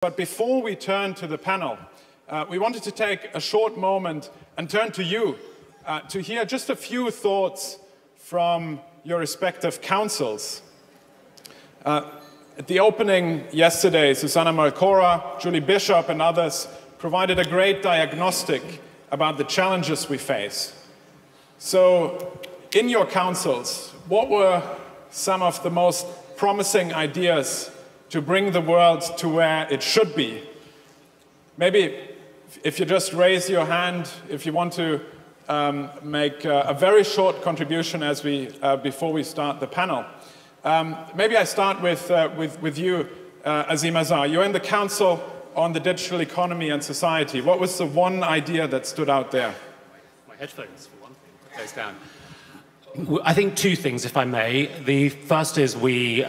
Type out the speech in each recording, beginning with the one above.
But before we turn to the panel, we wanted to take a short moment and turn to you to hear just a few thoughts from your respective councils. At the opening yesterday, Susanna Malcora, Julie Bishop and others provided a great diagnostic about the challenges we face. So, in your councils, what were some of the most promising ideas to bring the world to where it should be? Maybe if you just raise your hand, if you want to make a very short contribution as before we start the panel. Maybe I start with you, Azim Azhar. You're in the Council on the Digital Economy and Society. What was the one idea that stood out there? My headphones, for one thing, put those down. I think two things, if I may. The first is we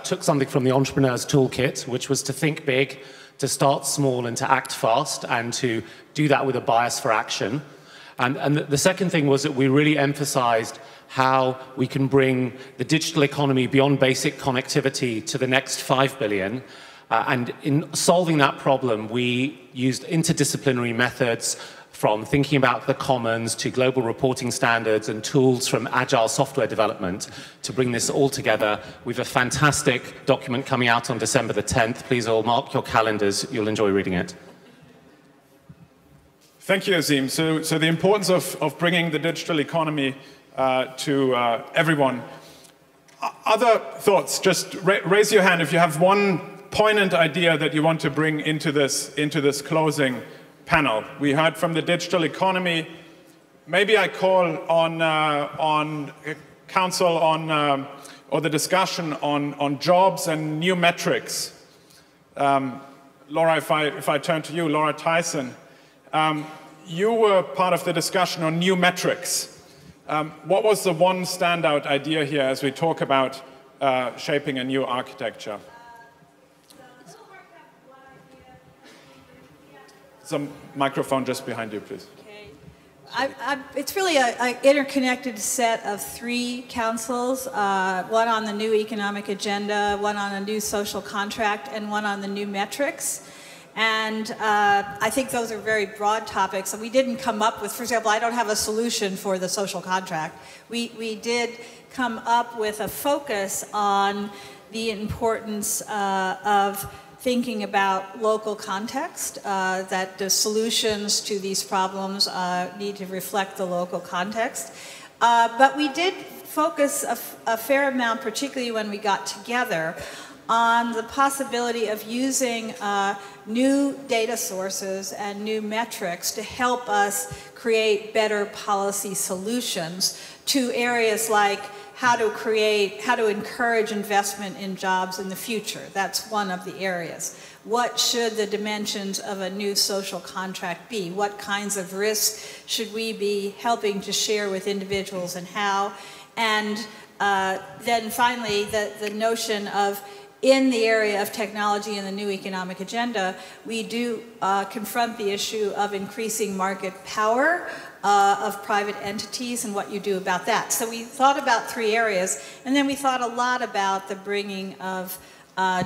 took something from the Entrepreneur's Toolkit, which was to think big, to start small and to act fast, and to do that with a bias for action. And the second thing was that we really emphasized how we can bring the digital economy beyond basic connectivity to the next 5 billion. And in solving that problem, we used interdisciplinary methods, from thinking about the commons to global reporting standards and tools from agile software development to bring this all together. We have a fantastic document coming out on December the 10th. Please all mark your calendars. You'll enjoy reading it. Thank you, Azim. So the importance of bringing the digital economy to everyone. Other thoughts? Just raise your hand if you have one poignant idea that you want to bring into this closing panel. We heard from the digital economy. Maybe I call on council or the discussion on jobs and new metrics. Laura, if I turn to you, Laura Tyson, you were part of the discussion on new metrics. What was the one standout idea here as we talk about shaping a new architecture? Some microphone just behind you, please. Okay. It's really an interconnected set of three councils, one on the new economic agenda, one on a new social contract, and one on the new metrics. And I think those are very broad topics. And we didn't come up with, for example, I don't have a solution for the social contract. We did come up with a focus on the importance of thinking about local context, that the solutions to these problems need to reflect the local context. But we did focus a fair amount, particularly when we got together, on the possibility of using new data sources and new metrics to help us create better policy solutions to areas like how to encourage investment in jobs in the future. That's one of the areas. What should the dimensions of a new social contract be? What kinds of risks should we be helping to share with individuals and how? And then finally, the notion of, in the area of technology and the new economic agenda, we do confront the issue of increasing market power of private entities and what you do about that. So we thought about three areas, and then we thought a lot about the bringing of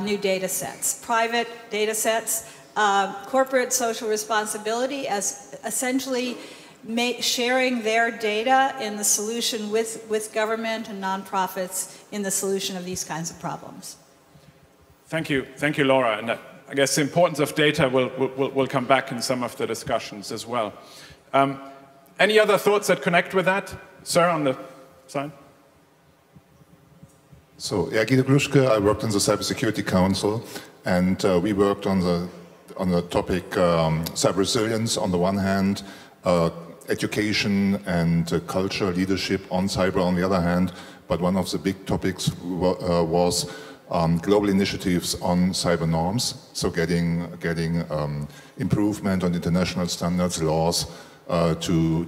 new data sets. Private data sets, corporate social responsibility as essentially sharing their data in the solution with government and nonprofits in the solution of these kinds of problems. Thank you, Laura. And I guess the importance of data will come back in some of the discussions as well. Any other thoughts that connect with that? Sir, on the side. So, Guido Gruschke, I worked in the Cybersecurity Council, and we worked on the topic cyber resilience on the one hand, education and culture, leadership on cyber on the other hand, but one of the big topics was global initiatives on cyber norms, so getting improvement on international standards, laws, to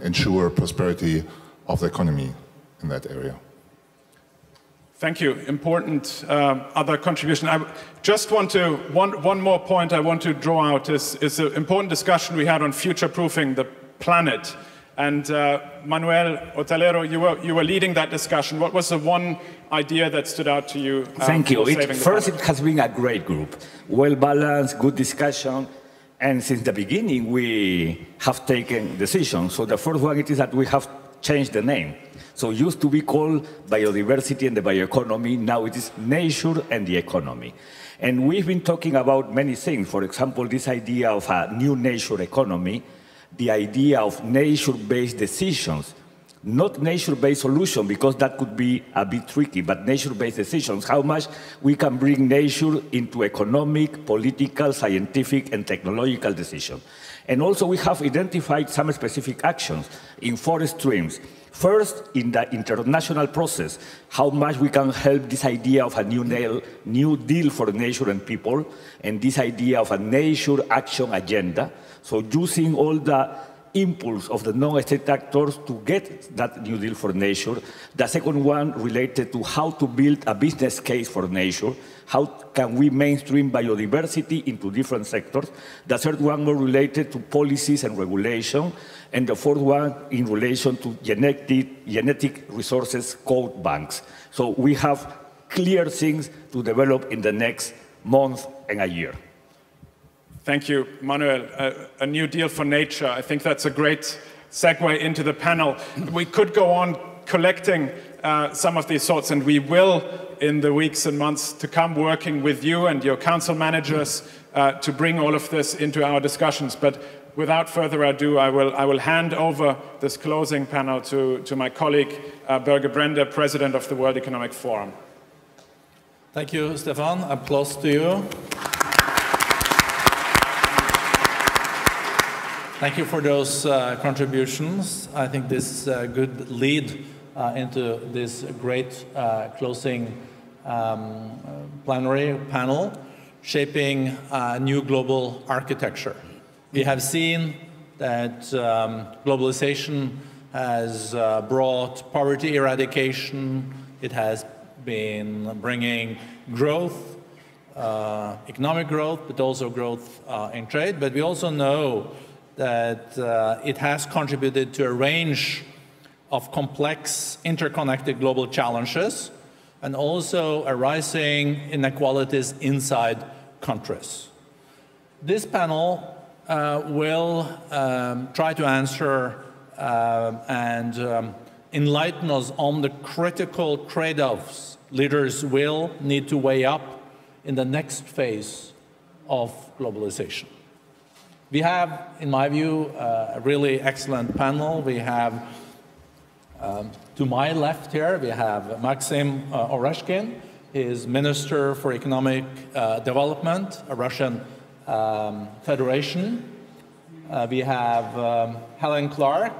ensure prosperity of the economy in that area. Thank you. Important other contribution. I just want to, one more point I want to draw out is the important discussion we had on future-proofing the planet And Manuel Otalero, you were leading that discussion. What was the one idea that stood out to you? Thank you. First, it has been a great group. Well-balanced, good discussion. And since the beginning, we have taken decisions. So the first one is that we have changed the name. So it used to be called biodiversity and the bioeconomy. Now it is nature and the economy. And we've been talking about many things. For example, this idea of a new nature economy, the idea of nature-based decisions, not nature-based solution, because that could be a bit tricky, but nature-based decisions, how much we can bring nature into economic, political, scientific, and technological decisions. And also we have identified some specific actions in 4 streams. First, in the international process, how much we can help this idea of a new deal for nature and people, and this idea of a nature action agenda. So using all the impulse of the non-state actors to get that new deal for nature. The second one related to how to build a business case for nature. How can we mainstream biodiversity into different sectors? The third one more related to policies and regulation. And the fourth one in relation to genetic resources code banks. So we have clear things to develop in the next month and a year. Thank you, Manuel. A new deal for nature. I think that's a great segue into the panel. We could go on collecting some of these thoughts, and we will in the weeks and months to come, working with you and your council managers to bring all of this into our discussions. But without further ado, I will hand over this closing panel to my colleague, Børge Brende, President of the World Economic Forum. Thank you, Stefan. Applause to you. Thank you for those contributions. I think this is a good lead into this great closing plenary panel, shaping a new global architecture. We have seen that globalization has brought poverty eradication. It has been bringing growth, economic growth, but also growth in trade. But we also know that it has contributed to a range of complex, interconnected global challenges, and also arising inequalities inside countries. This panel will try to answer and enlighten us on the critical trade-offs leaders will need to weigh up in the next phase of globalization. We have, in my view, a really excellent panel. We have, to my left here, we have Maxim Oreshkin. He is Minister for Economic Development, a Russian federation. We have Helen Clark.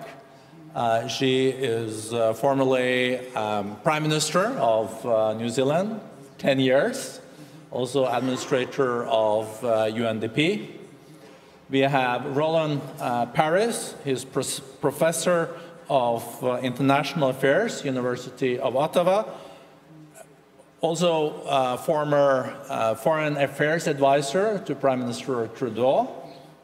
She is formerly Prime Minister of New Zealand, 10 years, also administrator of UNDP. We have Roland Paris. He's Professor of International Affairs, University of Ottawa. Also former Foreign Affairs Advisor to Prime Minister Trudeau,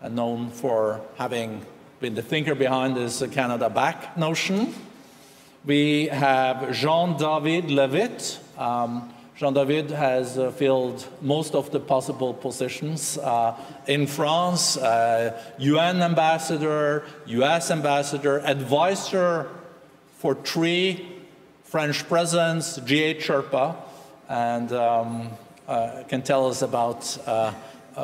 and known for having been the thinker behind this Canada back notion. We have Jean-David Leavitt. Jean-David has filled most of the possible positions in France, UN ambassador, US ambassador, advisor for 3 French presidents, G8 Sherpa, and can tell us about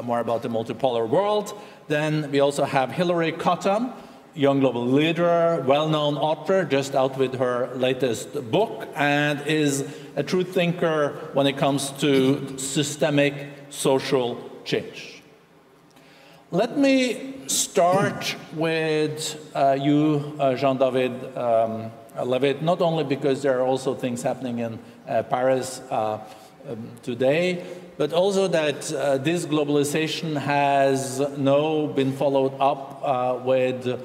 more about the multipolar world. Then we also have Hilary Cottam, young global leader, well-known author, just out with her latest book, and is a true thinker when it comes to systemic social change. Let me start with you, Jean-David Leavitt, not only because there are also things happening in Paris today, but also that this globalization has now been followed up with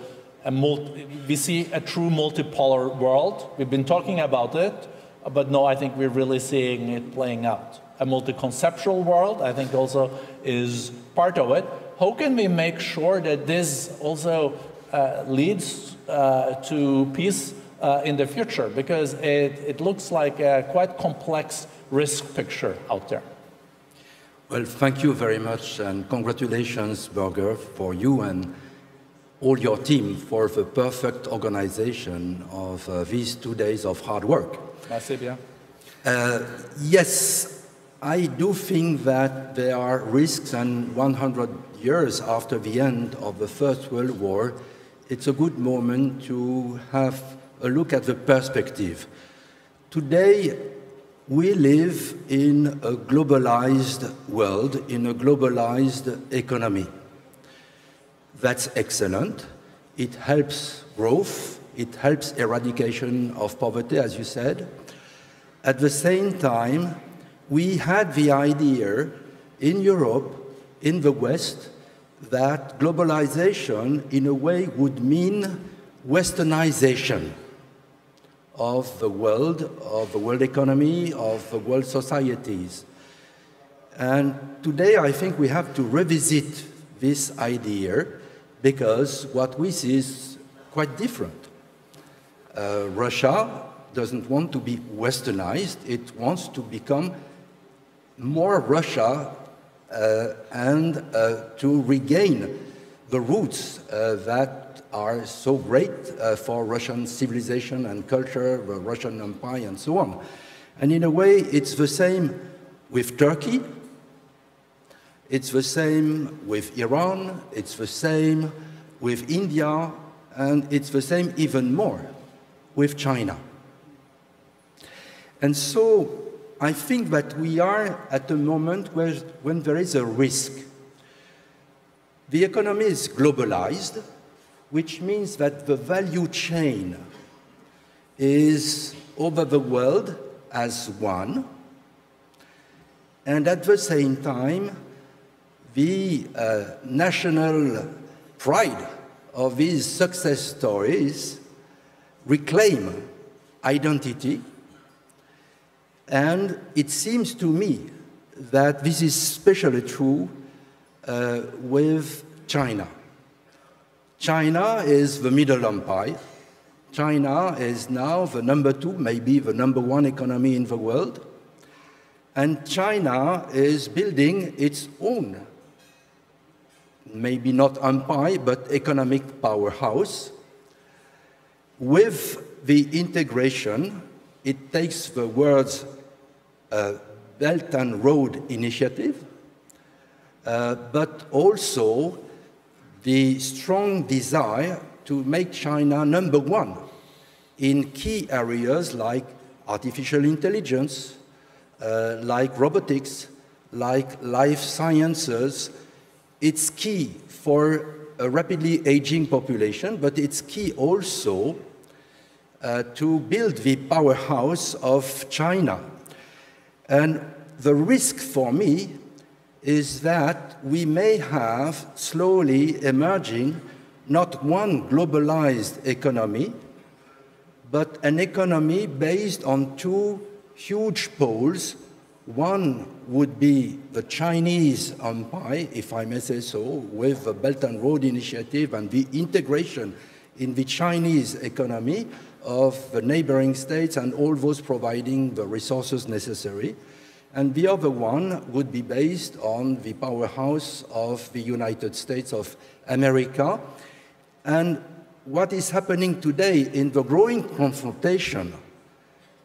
we see a true multipolar world. We've been talking about it, but no, I think we're really seeing it playing out. A multi-conceptual world, I think, also is part of it. How can we make sure that this also leads to peace in the future, because it looks like a quite complex risk picture out there. Well, thank you very much, and congratulations, Børge, for you and all your team for the perfect organization of these 2 days of hard work. Merci bien. Yes, I do think that there are risks, and 100 years after the end of the First World War, it's a good moment to have a look at the perspective. Today, we live in a globalized world, in a globalized economy. That's excellent. It helps growth. It helps eradication of poverty, as you said. At the same time, we had the idea in Europe, in the West, that globalization, in a way, would mean westernization of the world economy, of the world societies. And today, I think we have to revisit this idea, because what we see is quite different. Russia doesn't want to be westernized. It wants to become more Russia and to regain the roots that are so great for Russian civilization and culture, the Russian Empire, and so on. And in a way, it's the same with Turkey. It's the same with Iran. It's the same with India. And it's the same even more with China. And so I think that we are at a moment when there is a risk. The economy is globalized, which means that the value chain is over the world as one, and at the same time, the national pride of these success stories reclaim identity, and it seems to me that this is especially true with China. China is the Middle Empire. China is now the #2, maybe the #1 economy in the world. And China is building its own, maybe not empire, but economic powerhouse. With the integration, it takes the words Belt and Road Initiative, but also the strong desire to make China #1 in key areas like artificial intelligence, like robotics, like life sciences. It's key for a rapidly aging population, but it's key also to build the powerhouse of China. And the risk for me is that we may have slowly emerging not one globalized economy, but an economy based on two huge poles. One would be the Chinese empire, if I may say so, with the Belt and Road Initiative and the integration in the Chinese economy of the neighboring states and all those providing the resources necessary. And the other one would be based on the powerhouse of the United States of America. And what is happening today in the growing confrontation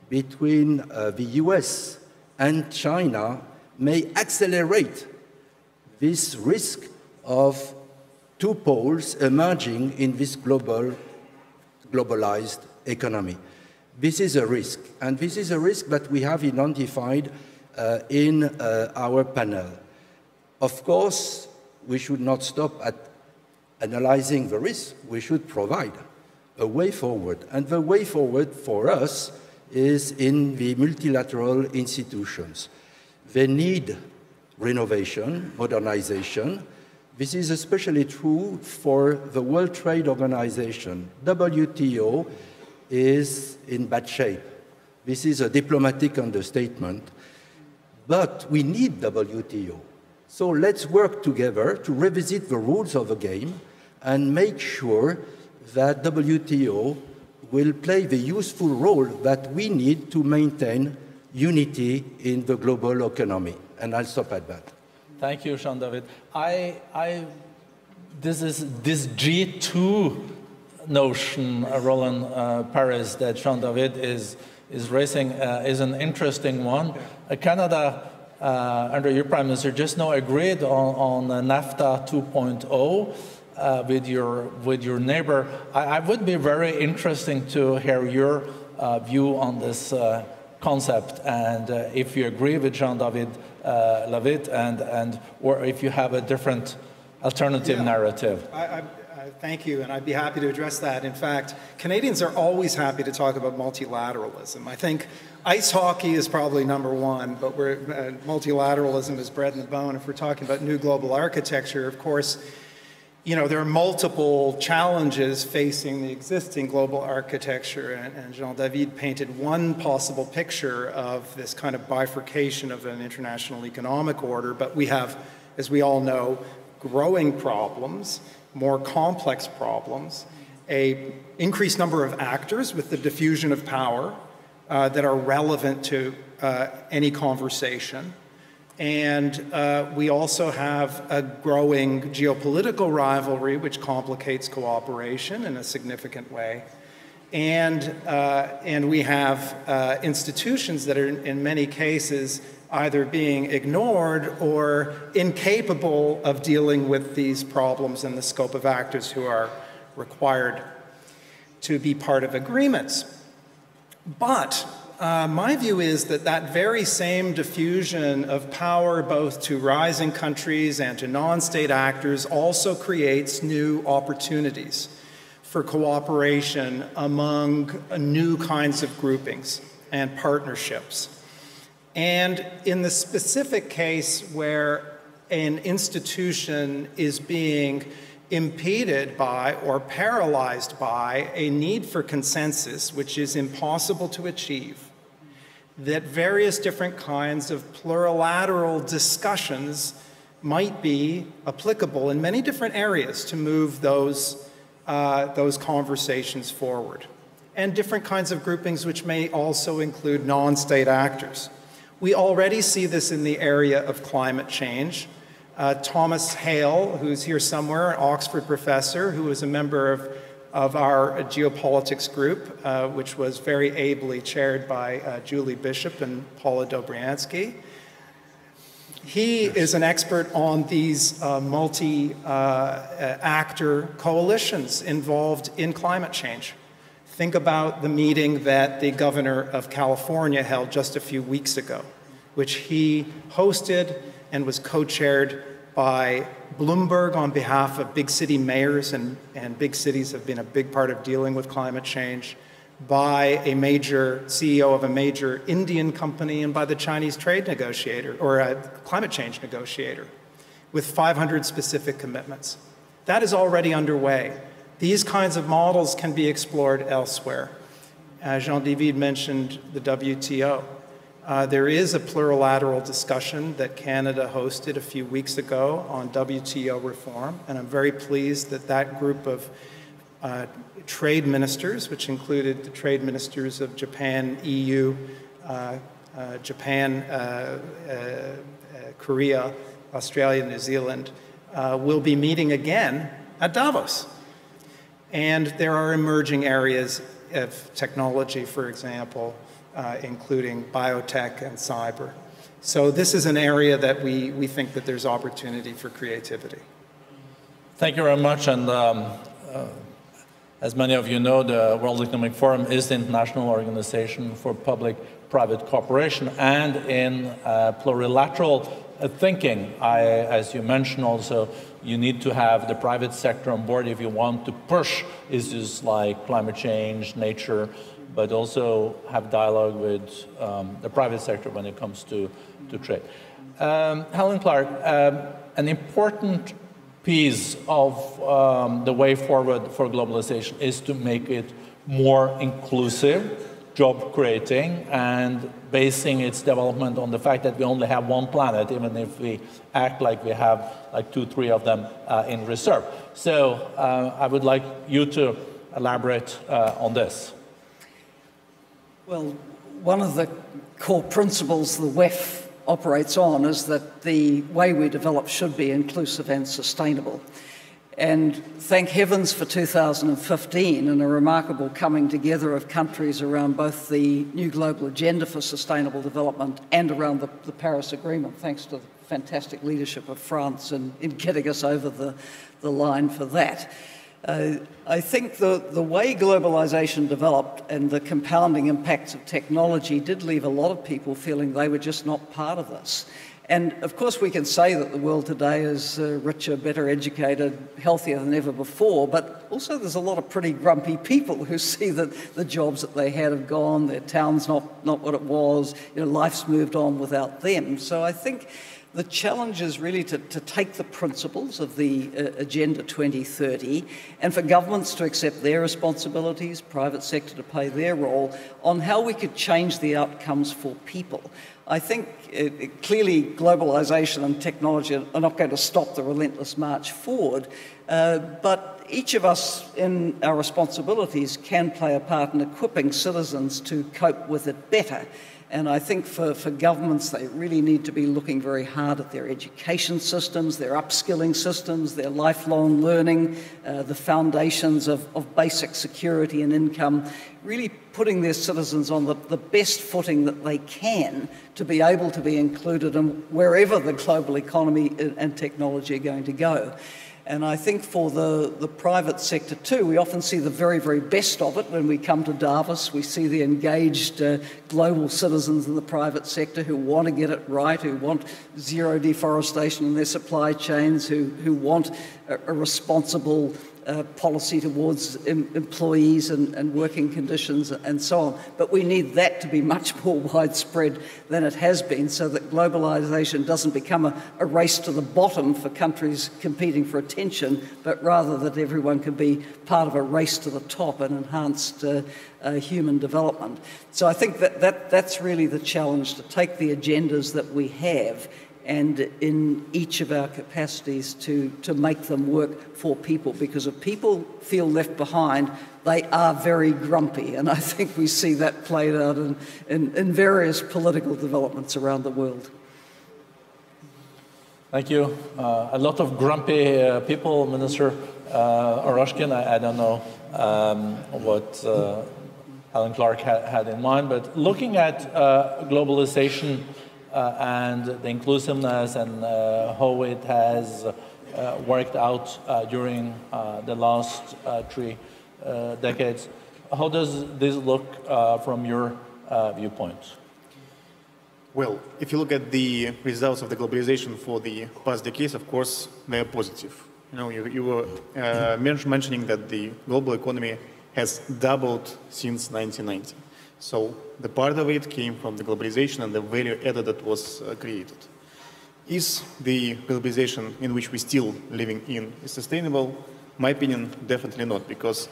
between the US and China may accelerate this risk of two poles emerging in this globalized economy. This is a risk, and this is a risk that we have identified in our panel. Of course, we should not stop at analyzing the risk. We should provide a way forward, and the way forward for us is in the multilateral institutions. They need renovation, modernization. This is especially true for the World Trade Organization. WTO is in bad shape. This is a diplomatic understatement, but we need WTO. So let's work together to revisit the rules of the game. and make sure that WTO will play the useful role that we need to maintain unity in the global economy. And I'll stop at that. Thank you, Jean-David. This G2 notion, Roland Paris, that Jean-David is raising is an interesting one. Canada, under your Prime Minister, just now agreed on NAFTA 2.0 with your neighbor. I would be very interesting to hear your view on this concept, and if you agree with Jean-David Leavitt, or if you have a different alternative narrative. Thank you, and I'd be happy to address that. In fact, Canadians are always happy to talk about multilateralism. I think ice hockey is probably number one, but multilateralism is bread and the bone. If we're talking about new global architecture, of course, there are multiple challenges facing the existing global architecture, and Jean-David painted one possible picture of this kind of bifurcation of an international economic order, but we have, as we all know, growing problems, more complex problems, an increased number of actors with the diffusion of power that are relevant to any conversation. And we also have a growing geopolitical rivalry, which complicates cooperation in a significant way. And we have institutions that are, in many cases, either being ignored or incapable of dealing with these problems in the scope of actors who are required to be part of agreements. But my view is that that very same diffusion of power, both to rising countries and to non-state actors, also creates new opportunities for cooperation among new kinds of groupings and partnerships. And in the specific case where an institution is being impeded by or paralyzed by a need for consensus, which is impossible to achieve, that various different kinds of plurilateral discussions might be applicable in many different areas to move those conversations forward. And different kinds of groupings which may also include non-state actors. We already see this in the area of climate change. Thomas Hale, who's here somewhere, an Oxford professor, who was a member of our geopolitics group, which was very ably chaired by Julie Bishop and Paula Dobriansky. He is an expert on these multi-actor coalitions involved in climate change. Think about the meeting that the governor of California held just a few weeks ago, which he hosted and was co-chaired by Bloomberg on behalf of big city mayors, and big cities have been a big part of dealing with climate change, by a major CEO of a major Indian company, and by the Chinese trade negotiator, or a climate change negotiator, with 500 specific commitments. That is already underway. These kinds of models can be explored elsewhere. Jean-David mentioned the WTO. There is a plurilateral discussion that Canada hosted a few weeks ago on WTO reform, and I'm very pleased that that group of trade ministers, which included the trade ministers of Japan, EU, Japan, Korea, Australia, New Zealand, will be meeting again at Davos. And there are emerging areas of technology, for example, including biotech and cyber. So this is an area that we think that there's opportunity for creativity. Thank you very much. And as many of you know, the World Economic Forum is the international organization for public-private cooperation, and in plurilateral thinking, as you mentioned also, you need to have the private sector on board if you want to push issues like climate change, nature, but also have dialogue with the private sector when it comes to trade. Helen Clark, an important piece of the way forward for globalization is to make it more inclusive, job creating and basing its development on the fact that we only have one planet, even if we act like we have like 2, 3 of them in reserve. So I would like you to elaborate on this. Well, one of the core principles the WEF operates on is that the way we develop should be inclusive and sustainable. And thank heavens for 2015 and a remarkable coming together of countries around both the new global agenda for sustainable development and around the Paris Agreement, thanks to the fantastic leadership of France in getting us over the line for that. I think the way globalization developed and the compounding impacts of technology did leave a lot of people feeling they were just not part of this. And of course we can say that the world today is richer, better educated, healthier than ever before, but also there's a lot of pretty grumpy people who see that the jobs that they had have gone, their town's not what it was, life's moved on without them. So I think the challenge is really to take the principles of the Agenda 2030 and for governments to accept their responsibilities, private sector to play their role on how we could change the outcomes for people. I think clearly globalization and technology are not going to stop the relentless march forward, but each of us in our responsibilities can play a part in equipping citizens to cope with it better. And I think for governments, they really need to be looking very hard at their education systems, their upskilling systems, their lifelong learning, the foundations of basic security and income, really putting their citizens on the best footing that they can to be able to be included in wherever the global economy and technology are going to go. And I think for the private sector too, we often see the very, very best of it when we come to Davos. We see the engaged global citizens in the private sector who want to get it right, who want zero deforestation in their supply chains, who want a responsible policy towards employees and working conditions and so on. But we need that to be much more widespread than it has been so that globalisation doesn't become a race to the bottom for countries competing for attention, but rather that everyone can be part of a race to the top and enhanced human development. So I think that's really the challenge, to take the agendas that we have and in each of our capacities to make them work for people, because if people feel left behind, they are very grumpy, and I think we see that played out in various political developments around the world. Thank you. A lot of grumpy people, Minister Oreshkin. I don't know what Helen Clark had in mind, but looking at globalization and the inclusiveness and how it has worked out during the last 3 decades. How does this look from your viewpoint? Well, if you look at the results of the globalization for the past decades, of course, they are positive. You were mentioning that the global economy has doubled since 1990. So the part of it came from the globalization and the value added that was created. Is the globalization in which we're still living in sustainable? My opinion, definitely not, because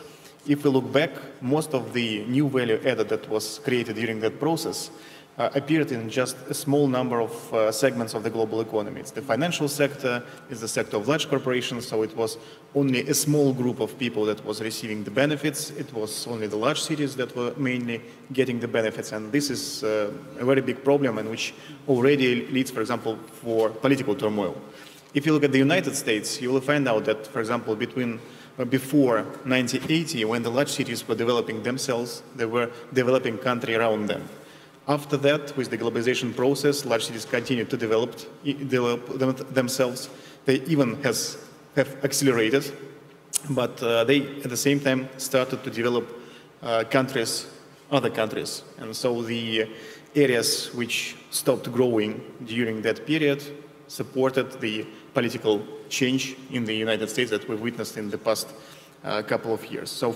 if we look back, most of the new value added that was created during that process appeared in just a small number of segments of the global economy. It's the financial sector, it's the sector of large corporations, so it was only a small group of people that was receiving the benefits. It was only the large cities that were mainly getting the benefits, and this is a very big problem, and which already leads, for example, for political turmoil. If you look at the United States, you will find out that, for example, before 1980, when the large cities were developing themselves, they were developing country around them. After that, with the globalization process, large cities continued to develop themselves. They even have accelerated, but they, at the same time, started to develop other countries. And so the areas which stopped growing during that period supported the political change in the United States that we've witnessed in the past couple of years. So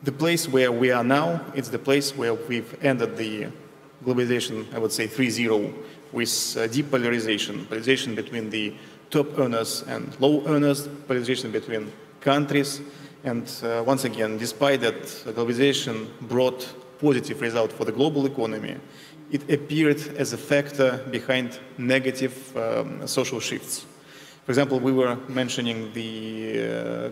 the place where we are now, it's the place where we've ended the globalization, I would say 3.0, with deep polarization between the top earners and low earners, polarization between countries, And once again, despite that globalization brought positive result for the global economy, it appeared as a factor behind negative social shifts. For example, we were mentioning the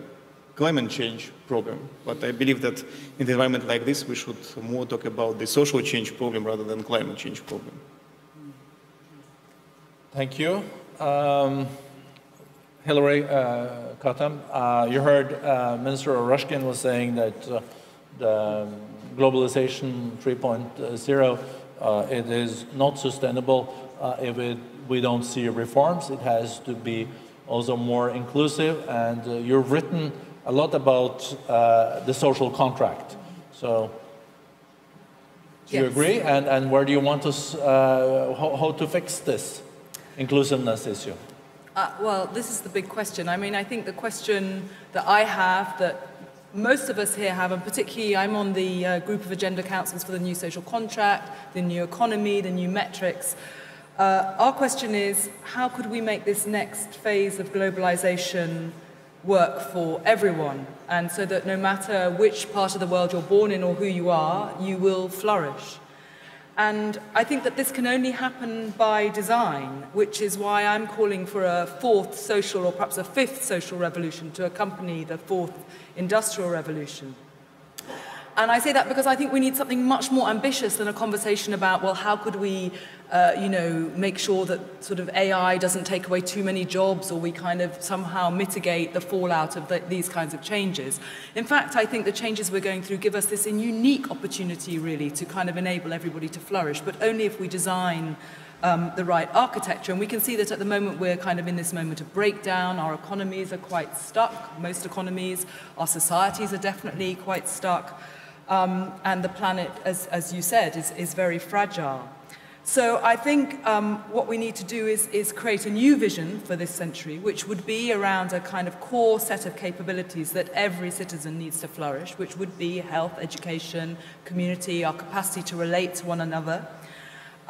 climate change problem, but I believe that in an environment like this, we should more talk about the social change problem rather than climate change problem. Thank you. Hilary, Cottam, you heard Minister Oreshkin was saying that the globalization 3.0, it is not sustainable if we don't see reforms. It has to be also more inclusive, and you've written a lot about the social contract. So, do you agree? And where do you want us, how to fix this inclusiveness issue? Well, this is the big question. I mean, I think the question that I have, that most of us here have, and particularly I'm on the group of agenda councils for the new social contract, the new economy, the new metrics. Our question is, how could we make this next phase of globalization work for everyone, and so that no matter which part of the world you're born in or who you are, you will flourish? And I think that this can only happen by design, which is why I'm calling for a fourth social, or perhaps a fifth social revolution to accompany the fourth industrial revolution. And I say that because I think we need something much more ambitious than a conversation about, well, how could we, make sure that sort of AI doesn't take away too many jobs, or we kind of somehow mitigate the fallout of these kinds of changes. In fact, I think the changes we're going through give us this unique opportunity, really, to kind of enable everybody to flourish, but only if we design the right architecture. And we can see that at the moment we're kind of in this moment of breakdown. Our economies are quite stuck, most economies. Our societies are definitely quite stuck. And the planet, as you said, is very fragile. So I think what we need to do is create a new vision for this century, which would be around a kind of core set of capabilities that every citizen needs to flourish, which would be health, education, community, our capacity to relate to one another.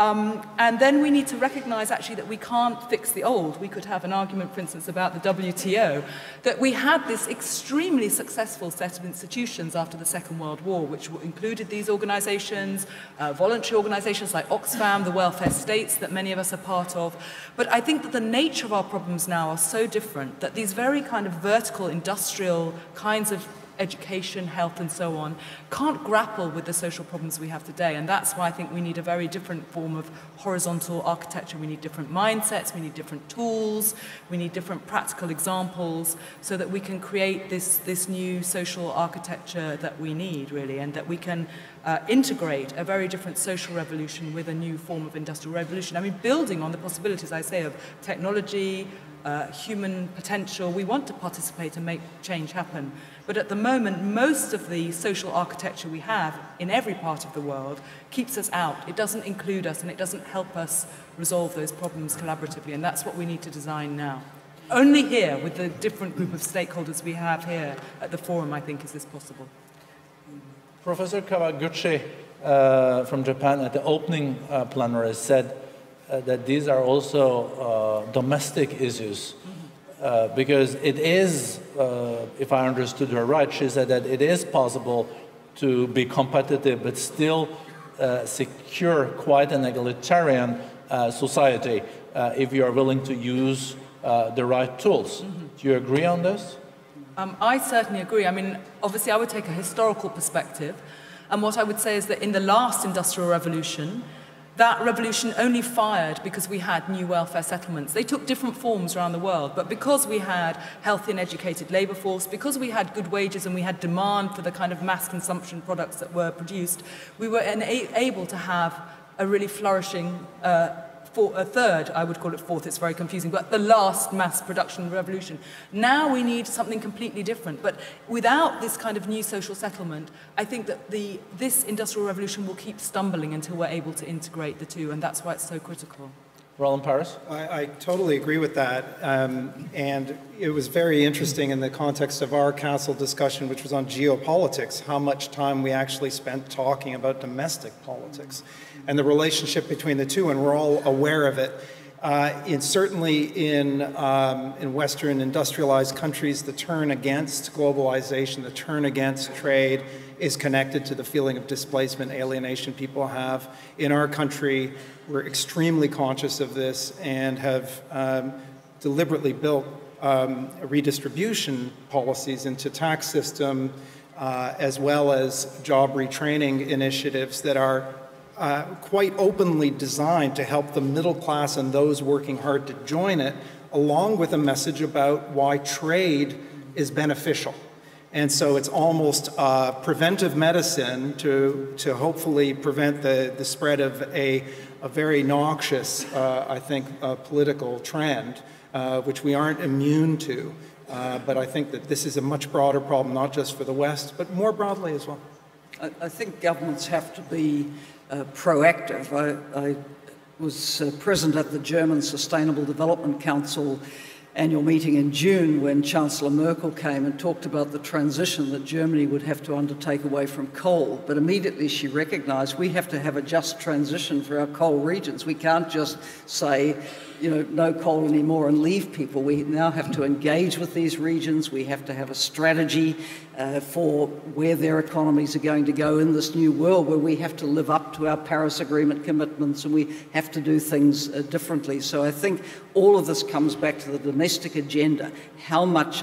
And then we need to recognize actually that we can't fix the old. We could have an argument, for instance, about the WTO, that we had this extremely successful set of institutions after the Second World War, which included these organizations, voluntary organizations like Oxfam, the welfare states that many of us are part of. But I think that the nature of our problems now are so different that these very kind of vertical, industrial kinds of education, health, and so on, can't grapple with the social problems we have today. And that's why I think we need a very different form of horizontal architecture. We need different mindsets, we need different tools, we need different practical examples, so that we can create this new social architecture that we need, really, and that we can integrate a very different social revolution with a new form of industrial revolution. I mean, building on the possibilities, I say, of technology, human potential. We want to participate and make change happen. But at the moment, most of the social architecture we have in every part of the world keeps us out. It doesn't include us, and it doesn't help us resolve those problems collaboratively. And that's what we need to design now. Only here, with the different group of stakeholders we have here at the forum, I think, is this possible. Professor Kawaguchi from Japan at the opening plenary said that these are also domestic issues, because it is, if I understood her right, she said that it is possible to be competitive but still secure quite an egalitarian society if you are willing to use the right tools. Do you agree on this? I certainly agree. I mean, obviously I would take a historical perspective, and what I would say is that in the last industrial revolution, that revolution only fired because we had new welfare settlements. They took different forms around the world, but because we had healthy and educated labor force, because we had good wages and we had demand for the kind of mass consumption products that were produced, we were able to have a really flourishing a third, I would call it fourth, it's very confusing, but the last mass production revolution. Now we need something completely different. But without this kind of new social settlement, I think that this industrial revolution will keep stumbling until we're able to integrate the two, and that's why it's so critical. Roland Paris? I totally agree with that. And it was very interesting in the context of our council discussion, which was on geopolitics, how much time we actually spent talking about domestic politics and the relationship between the two, and we're all aware of it. Certainly in Western industrialized countries, the turn against globalization, the turn against trade is connected to the feeling of displacement, alienation people have. In our country, we're extremely conscious of this and have deliberately built redistribution policies into tax system as well as job retraining initiatives that are quite openly designed to help the middle class and those working hard to join it, along with a message about why trade is beneficial. And so it's almost preventive medicine to hopefully prevent the spread of a very noxious, I think, political trend, which we aren't immune to. But I think that this is a much broader problem, not just for the West, but more broadly as well. I think governments have to be proactive. I was present at the German Sustainable Development Council annual meeting in June when Chancellor Merkel came and talked about the transition that Germany would have to undertake away from coal. But immediately she recognised we have to have a just transition for our coal regions. We can't just say, you know, no coal anymore and leave people. We now have to engage with these regions. We have to have a strategy for where their economies are going to go in this new world, where we have to live up to our Paris Agreement commitments and we have to do things differently. So I think all of this comes back to the domestic agenda. How much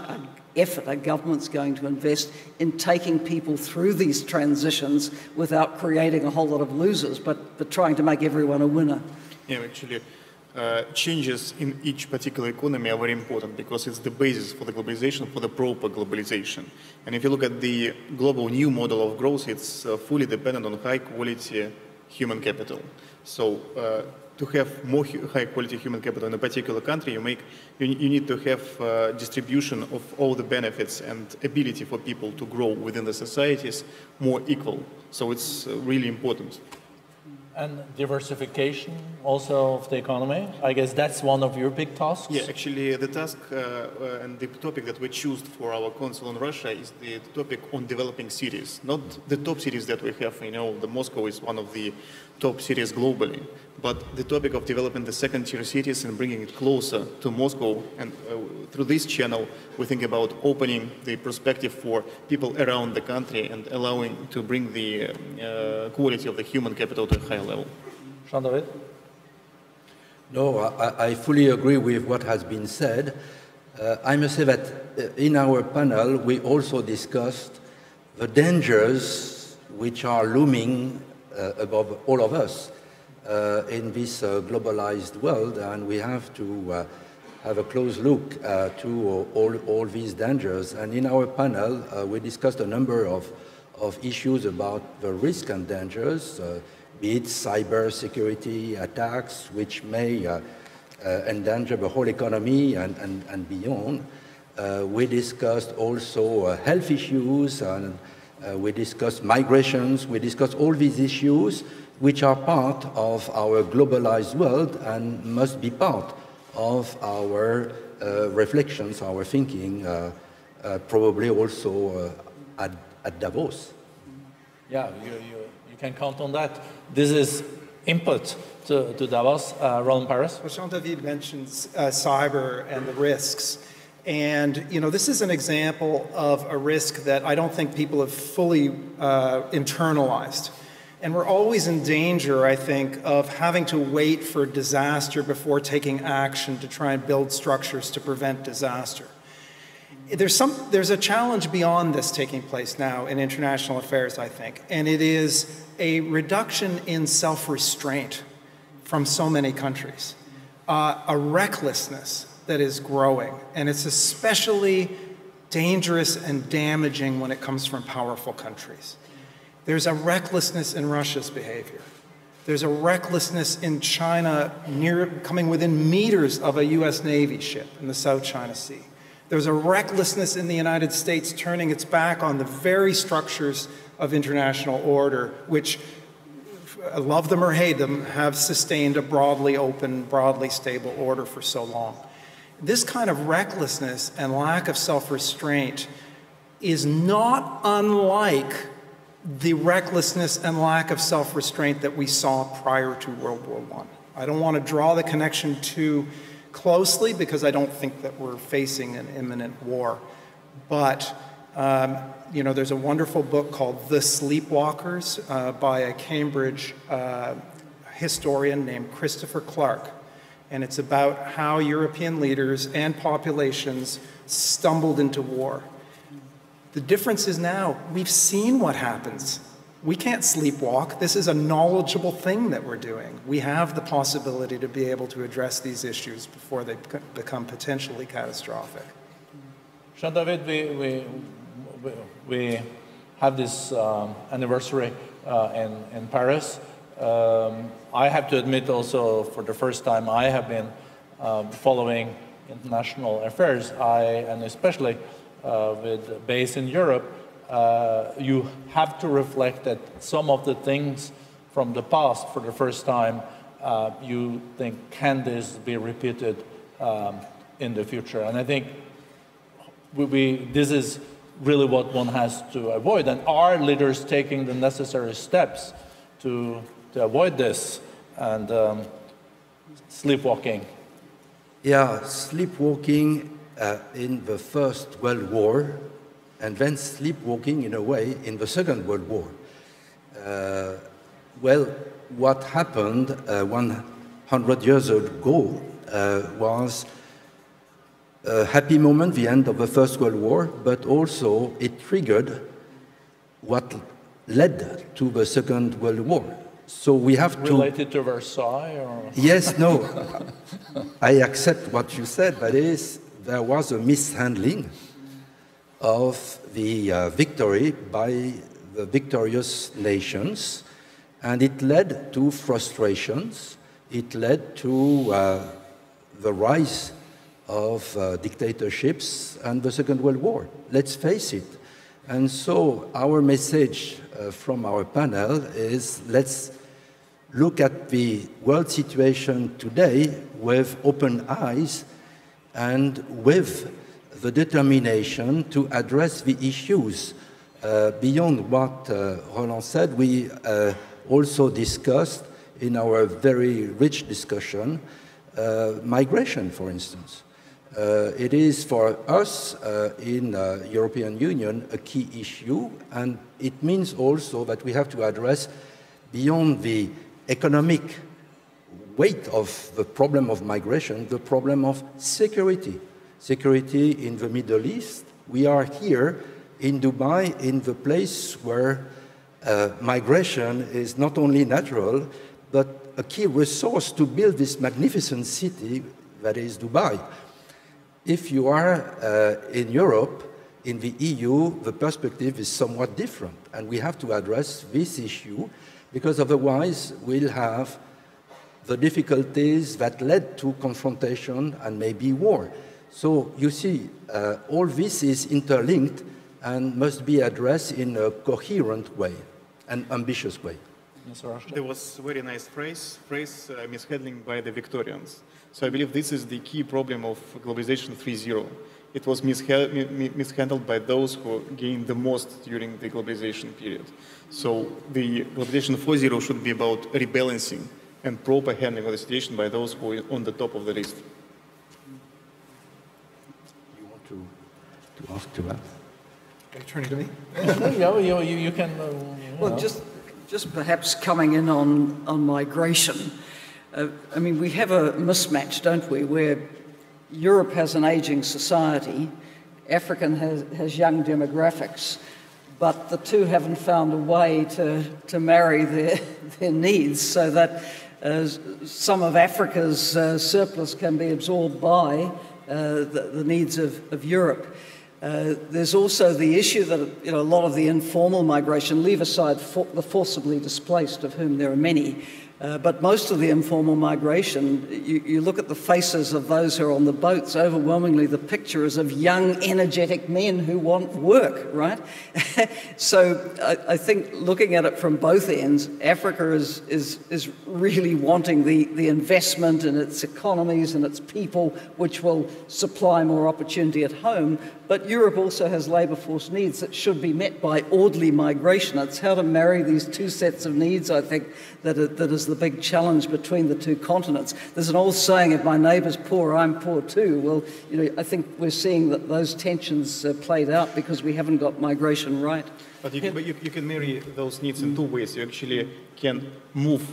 effort are governments going to invest in taking people through these transitions without creating a whole lot of losers, but trying to make everyone a winner? Yeah, actually, changes in each particular economy are very important because it's the basis for the globalization, for the proper globalization. And if you look at the global new model of growth, it's fully dependent on high quality human capital. So to have more high quality human capital in a particular country, you need to have distribution of all the benefits and ability for people to grow within the societies more equal. So it's really important. And diversification also of the economy. I guess that's one of your big tasks? Yeah, actually the task and the topic that we choose for our council in Russia is the topic on developing cities. Not the top cities that we have, you know, the Moscow is one of the top cities globally, but the topic of developing the second-tier cities and bringing it closer to Moscow. And through this channel, we think about opening the perspective for people around the country and allowing to bring the quality of the human capital to a higher level. Jean-David? No, I fully agree with what has been said. I must say that in our panel, we also discussed the dangers which are looming above all of us in this globalized world, and we have to have a close look to all these dangers. And in our panel, we discussed a number of issues about the risk and dangers, be it cyber security attacks, which may endanger the whole economy and beyond. We discussed also health issues, and we discussed migrations. We discussed all these issues which are part of our globalized world and must be part of our reflections, our thinking, probably also at Davos. Yeah, you can count on that. This is input to Davos. Roland Paris? Well, Jean-David mentions cyber and the risks. And, you know, this is an example of a risk that I don't think people have fully internalized. And we're always in danger, I think, of having to wait for disaster before taking action to try and build structures to prevent disaster. There's a challenge beyond this taking place now in international affairs, I think, and it is a reduction in self-restraint from so many countries, a recklessness that is growing, and it's especially dangerous and damaging when it comes from powerful countries. There's a recklessness in Russia's behavior. There's a recklessness in China coming within meters of a US Navy ship in the South China Sea. There's a recklessness in the United States turning its back on the very structures of international order, which, love them or hate them, have sustained a broadly open, broadly stable order for so long. This kind of recklessness and lack of self-restraint is not unlike the recklessness and lack of self-restraint that we saw prior to World War I. I don't want to draw the connection too closely because I don't think that we're facing an imminent war. But, you know, there's a wonderful book called The Sleepwalkers by a Cambridge historian named Christopher Clark. And it's about how European leaders and populations stumbled into war. The difference is now we've seen what happens. We can't sleepwalk. This is a knowledgeable thing that we're doing. We have the possibility to be able to address these issues before they become potentially catastrophic. Jean-David, we have this anniversary in Paris. I have to admit also, for the first time, I have been following international affairs, and especially with base in Europe. You have to reflect that some of the things from the past, for the first time, you think, can this be repeated in the future? And I think this is really what one has to avoid. And are leaders taking the necessary steps to avoid this and sleepwalking? Yeah, sleepwalking in the First World War, and then sleepwalking in a way in the Second World War. Well, what happened 100 years ago was a happy moment, the end of the First World War, but also it triggered what led to the Second World War. So we have to... Related to Versailles? Or? Yes, no. I accept what you said, that is, there was a mishandling of the victory by the victorious nations, and it led to frustrations. It led to the rise of dictatorships and the Second World War. Let's face it. And so our message from our panel is, let's look at the world situation today with open eyes and with the determination to address the issues. Beyond what Roland said, we also discussed in our very rich discussion migration, for instance. It is for us in the European Union a key issue, and it means also that we have to address, beyond the economic weight of the problem of migration, the problem of security. Security in the Middle East. We are here in Dubai, in the place where migration is not only natural, but a key resource to build this magnificent city that is Dubai. If you are in Europe, in the EU, the perspective is somewhat different, and we have to address this issue, because otherwise we'll have the difficulties that led to confrontation and maybe war. So you see, all this is interlinked and must be addressed in a coherent way, an ambitious way. There was a very nice phrase mishandling by the Victorians. So I believe this is the key problem of Globalization 3.0. It was mishandled by those who gained the most during the globalization period. So the Globalization 4.0 should be about rebalancing and proper handling of the situation by those who are on the top of the list. You want to ask to that? Are you turning to me? Yeah, you can... Well, just perhaps coming in on migration. I mean, we have a mismatch, don't we, where Europe has an aging society, Africa has young demographics, but the two haven't found a way to marry their needs so that some of Africa's surplus can be absorbed by the needs of Europe. There's also the issue that a lot of the informal migration, leave aside the forcibly displaced, of whom there are many, but most of the informal migration, you look at the faces of those who are on the boats, overwhelmingly the picture is of young, energetic men who want work, right? So I think looking at it from both ends, Africa is really wanting the investment in its economies and its people, which will supply more opportunity at home. But Europe also has labour force needs that should be met by orderly migration. It's how to marry these two sets of needs, I think, that is is the big challenge between the two continents. There's an old saying, if my neighbour's poor, I'm poor too. Well, you know, I think we're seeing that those tensions played out because we haven't got migration right. But you can marry those needs in two ways. You actually can move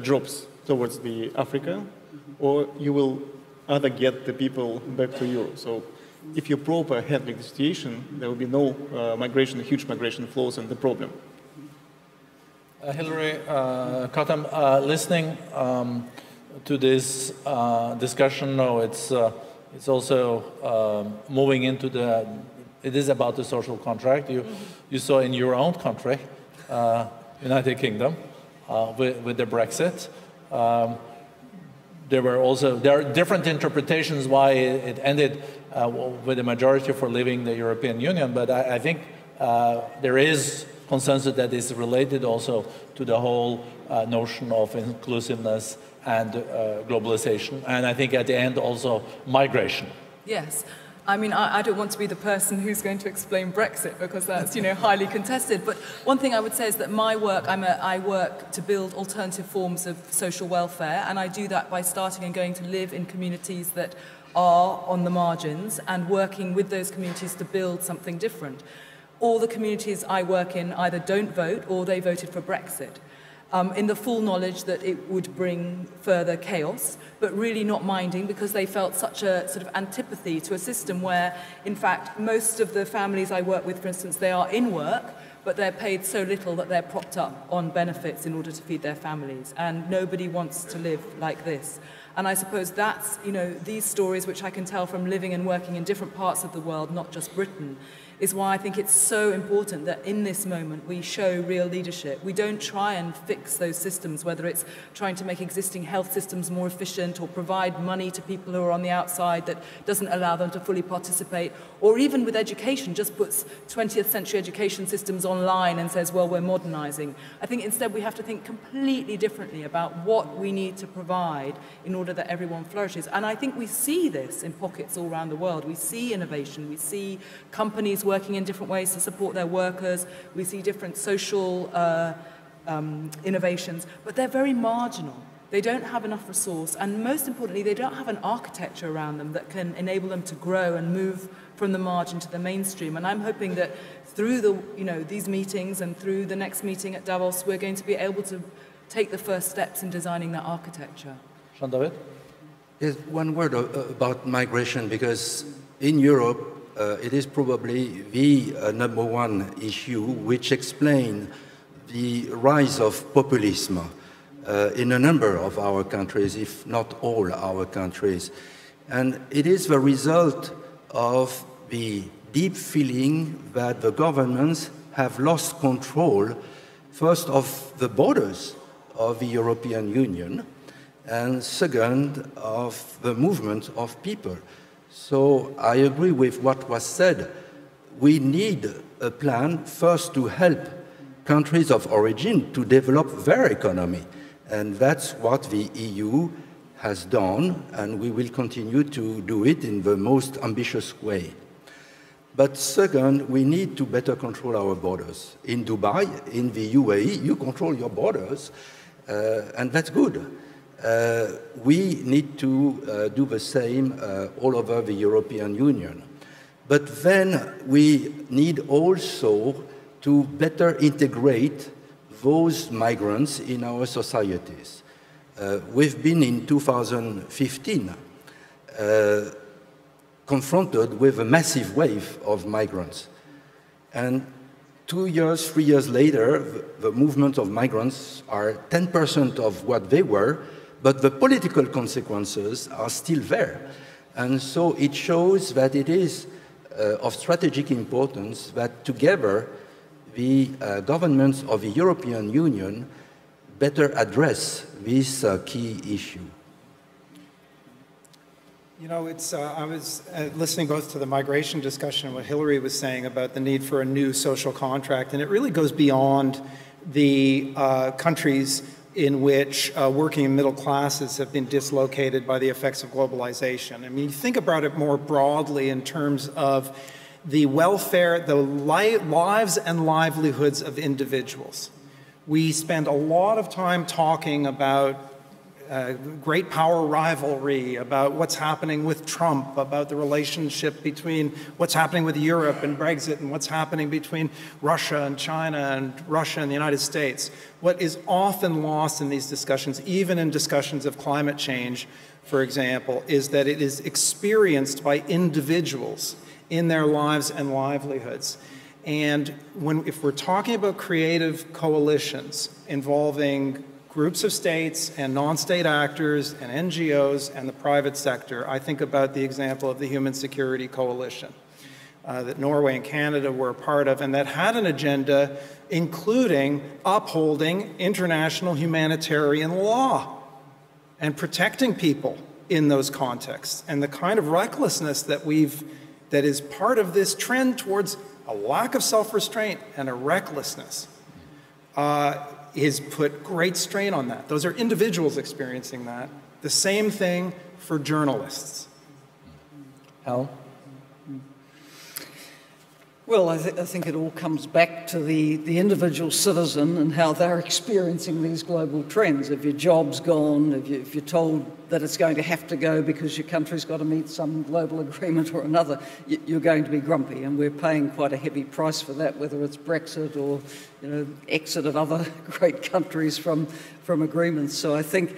jobs towards the Africa, or you will either get the people back to Europe. So if you proper handling the situation, there will be no huge migration flows and the problem. Hilary, Cottam, listening to this discussion, no, it's also moving into it is about the social contract. You saw in your own country, United Kingdom, with the Brexit. There are different interpretations why it ended with a majority for leaving the European Union, but I think there is consensus that is related also to the whole notion of inclusiveness and globalization, and I think at the end also migration. Yes. I mean, I don't want to be the person who's going to explain Brexit because that's, you know, highly contested. But one thing I would say is that my work, I work to build alternative forms of social welfare, and I do that by starting and going to live in communities that are on the margins and working with those communities to build something different. All the communities I work in either don't vote or they voted for Brexit. In the full knowledge that it would bring further chaos, but really not minding because they felt such a sort of antipathy to a system where, in fact, most of the families I work with, for instance, they are in work, but they're paid so little that they're propped up on benefits in order to feed their families. And nobody wants to live like this. And I suppose that's, you know, these stories which I can tell from living and working in different parts of the world, not just Britain, is why I think it's so important that in this moment we show real leadership. We don't try and fix those systems, whether it's trying to make existing health systems more efficient or provide money to people who are on the outside that doesn't allow them to fully participate, or even with education, just puts 20th century education systems online and says, well, we're modernizing. I think instead we have to think completely differently about what we need to provide in order that everyone flourishes. And I think we see this in pockets all around the world. We see innovation, we see companies working in different ways to support their workers. We see different social innovations, but they're very marginal. They don't have enough resource, and most importantly, they don't have an architecture around them that can enable them to grow and move from the margin to the mainstream. And I'm hoping that through these meetings and through the next meeting at Davos, we're going to be able to take the first steps in designing that architecture. Jean-David? Yes, one word about migration, because in Europe, it is probably the number one issue which explains the rise of populism in a number of our countries, if not all our countries. And it is the result of the deep feeling that the governments have lost control, first of the borders of the European Union, and second, of the movement of people. So I agree with what was said. We need a plan first to help countries of origin to develop their economy. And that's what the EU has done, and we will continue to do it in the most ambitious way. But second, we need to better control our borders. In Dubai, in the UAE, you control your borders, and that's good. We need to do the same all over the European Union. But then we need also to better integrate those migrants in our societies. We've been in 2015 confronted with a massive wave of migrants. And 2 years, 3 years later, the movement of migrants are 10% of what they were, but the political consequences are still there. And so it shows that it is of strategic importance that together the governments of the European Union better address this key issue. You know, I was listening both to the migration discussion and what Hilary was saying about the need for a new social contract, and it really goes beyond the countries in which working and middle classes have been dislocated by the effects of globalization. I mean, you think about it more broadly in terms of the welfare, the lives and livelihoods of individuals. We spend a lot of time talking about great power rivalry, about what's happening with Trump, about the relationship between what's happening with Europe and Brexit and what's happening between Russia and China and Russia and the United States. What is often lost in these discussions, even in discussions of climate change, for example, is that it is experienced by individuals in their lives and livelihoods. And if we're talking about creative coalitions involving groups of states and non-state actors and NGOs and the private sector, I think about the example of the Human Security Coalition that Norway and Canada were a part of, and that had an agenda including upholding international humanitarian law and protecting people in those contexts. And the kind of recklessness that is part of this trend towards a lack of self-restraint and a recklessness is put great strain on that. Those are individuals experiencing that. The same thing for journalists. Helen? Well, I think it all comes back to the individual citizen and how they're experiencing these global trends. If your job's gone, if you're told that it's going to have to go because your country's got to meet some global agreement or another, you're going to be grumpy, and we're paying quite a heavy price for that, whether it's Brexit or exit of other great countries from agreements. So I think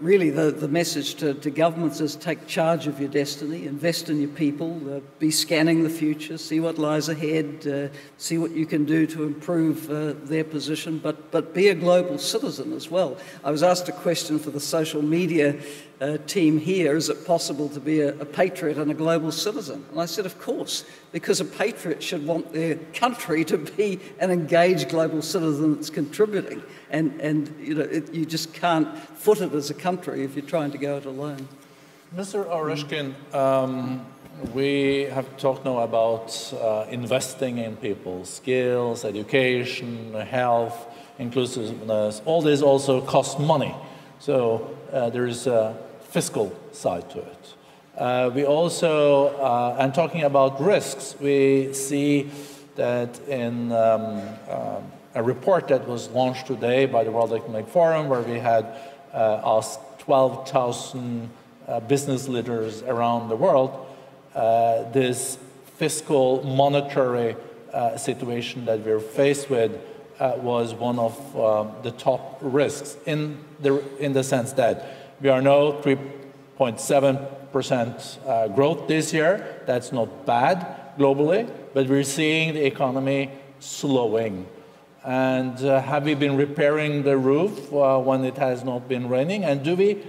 really the message to governments is take charge of your destiny, invest in your people, be scanning the future, see what lies ahead, see what you can do to improve their position, but be a global citizen as well. I was asked a question for the social media team here, is it possible to be a patriot and a global citizen? And I said, of course, because a patriot should want their country to be an engaged global citizen that's contributing. And you just can't foot it as a country if you're trying to go it alone. Mr. Oreshkin, we have talked now about investing in people, skills, education, health, inclusiveness. All this also costs money. So there is a fiscal side to it. We also, and talking about risks, we see that in a report that was launched today by the World Economic Forum, where we had asked 12,000 business leaders around the world, this fiscal monetary situation that we're faced with was one of the top risks in the sense that we are now 3.7% growth this year. That's not bad globally, but we're seeing the economy slowing. And have we been repairing the roof when it has not been raining? And do we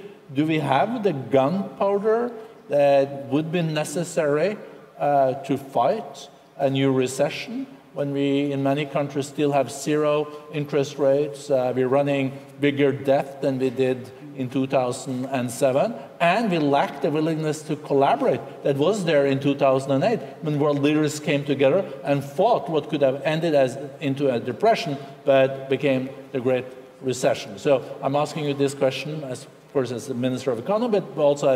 have the gunpowder that would be necessary to fight a new recession when we, in many countries, still have 0 interest rates? We're running bigger debt than we did in 2007, and we lack the willingness to collaborate that was there in 2008 when world leaders came together and fought what could have ended into a depression but became the Great Recession. So I'm asking you this question, of course, as the Minister of Economy, but also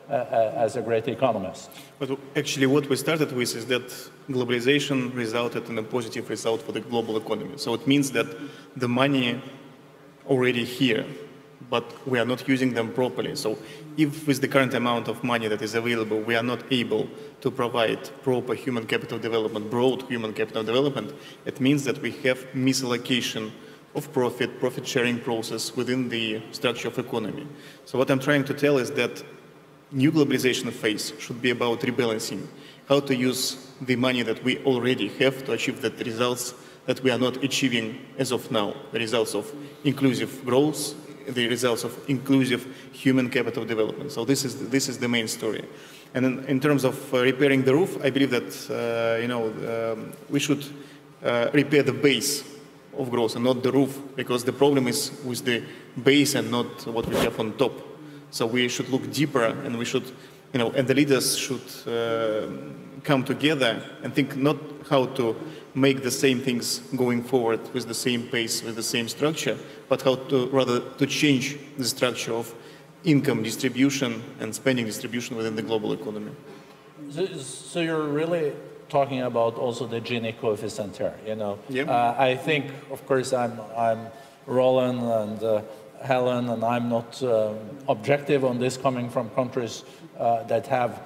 as a great economist. But actually what we started with is that globalization resulted in a positive result for the global economy. So it means that the money already here, but we are not using them properly. So if with the current amount of money that is available, we are not able to provide proper human capital development, broad human capital development, it means that we have misallocation of profit sharing process within the structure of economy. So what I'm trying to tell is that new globalization phase should be about rebalancing, how to use the money that we already have to achieve the results that we are not achieving as of now, the results of inclusive growth, the results of inclusive human capital development. So this is the main story. And in terms of repairing the roof, I believe that we should repair the base of growth and not the roof, because the problem is with the base and not what we have on top. So we should look deeper, and we should, and the leaders should come together and think not how to make the same things going forward with the same pace, with the same structure, but how to rather to change the structure of income distribution and spending distribution within the global economy. So you're really talking about also the Gini coefficient here. I think, of course, I'm Roland and Helen, and I'm not objective on this, coming from countries that have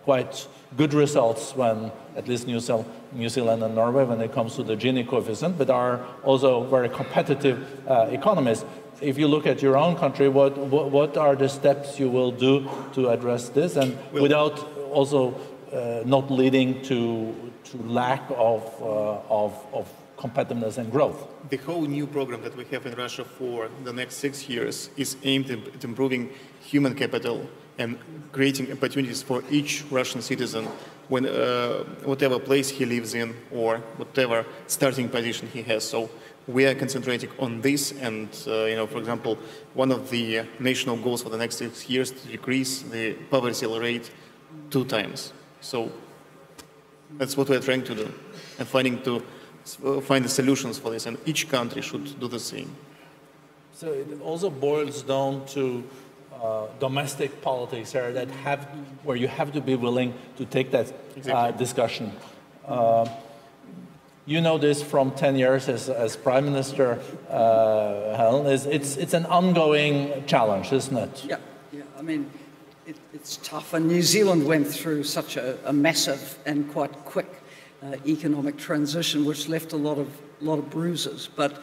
quite good results when, at least New Zealand and Norway, when it comes to the Gini coefficient, but are also very competitive economies. If you look at your own country, what are the steps you will do to address this, and without also not leading to lack of competitiveness and growth? The whole new program that we have in Russia for the next 6 years is aimed at improving human capital and creating opportunities for each Russian citizen when whatever place he lives in or whatever starting position he has. So we are concentrating on this, and for example, one of the national goals for the next 6 years to decrease the poverty rate 2 times. So that's what we're trying to do, and find the solutions for this, and each country should do the same. So it also boils down to domestic politics here where you have to be willing to take that discussion. You know this from 10 years as Prime Minister, Helen. It's an ongoing challenge, isn't it? Yeah. I mean, it's tough, and New Zealand went through such a massive and quite quick economic transition, which left a lot of bruises. But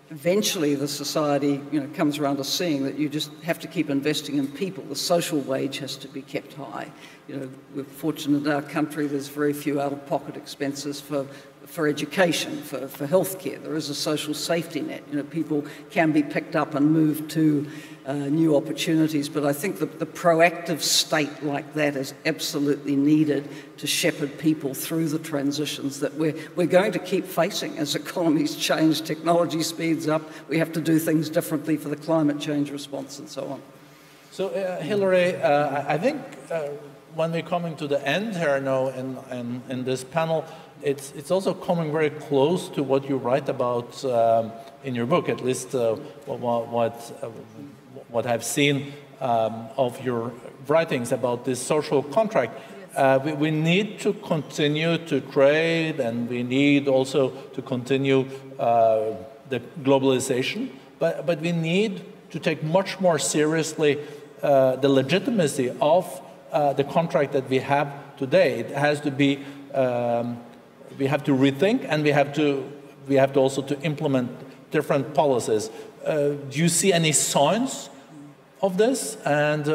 eventually, the society comes around to seeing that you just have to keep investing in people. The social wage has to be kept high. We're fortunate in our country. There's very few out-of-pocket expenses for education, for healthcare. There is a social safety net. People can be picked up and moved to new opportunities. But I think that the proactive state like that is absolutely needed to shepherd people through the transitions that we're going to keep facing as economies change, technology speeds up. We have to do things differently for the climate change response and so on. So, Hilary, I think when we're coming to the end here now in this panel, it's also coming very close to what you write about in your book, at least what I've seen of your writings about this social contract. We need to continue to trade, and we need also to continue the globalization, but we need to take much more seriously the legitimacy of the contract that we have today. It has to be, we have to rethink, and we have to also to implement different policies. Do you see any signs of this? And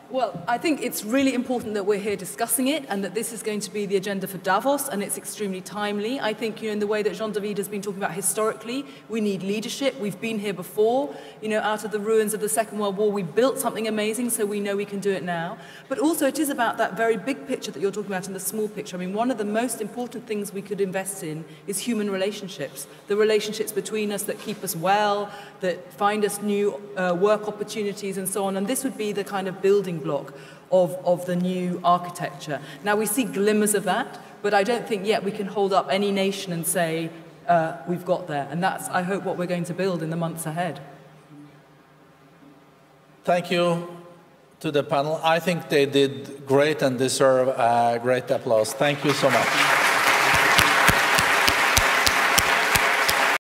Well, I think it's really important that we're here discussing it, and that this is going to be the agenda for Davos, and it's extremely timely. I think, in the way that Jean-David has been talking about historically, we need leadership. We've been here before, out of the ruins of the Second World War, we built something amazing, so we know we can do it now. But also it is about that very big picture that you're talking about and the small picture. I mean, one of the most important things we could invest in is human relationships, the relationships between us that keep us well, that find us new work opportunities and so on. And this would be the kind of building block of the new architecture. Now, we see glimmers of that, but I don't think yet we can hold up any nation and say, we've got there. And that's, I hope, what we're going to build in the months ahead. Thank you to the panel. I think they did great and deserve great applause. Thank you so much.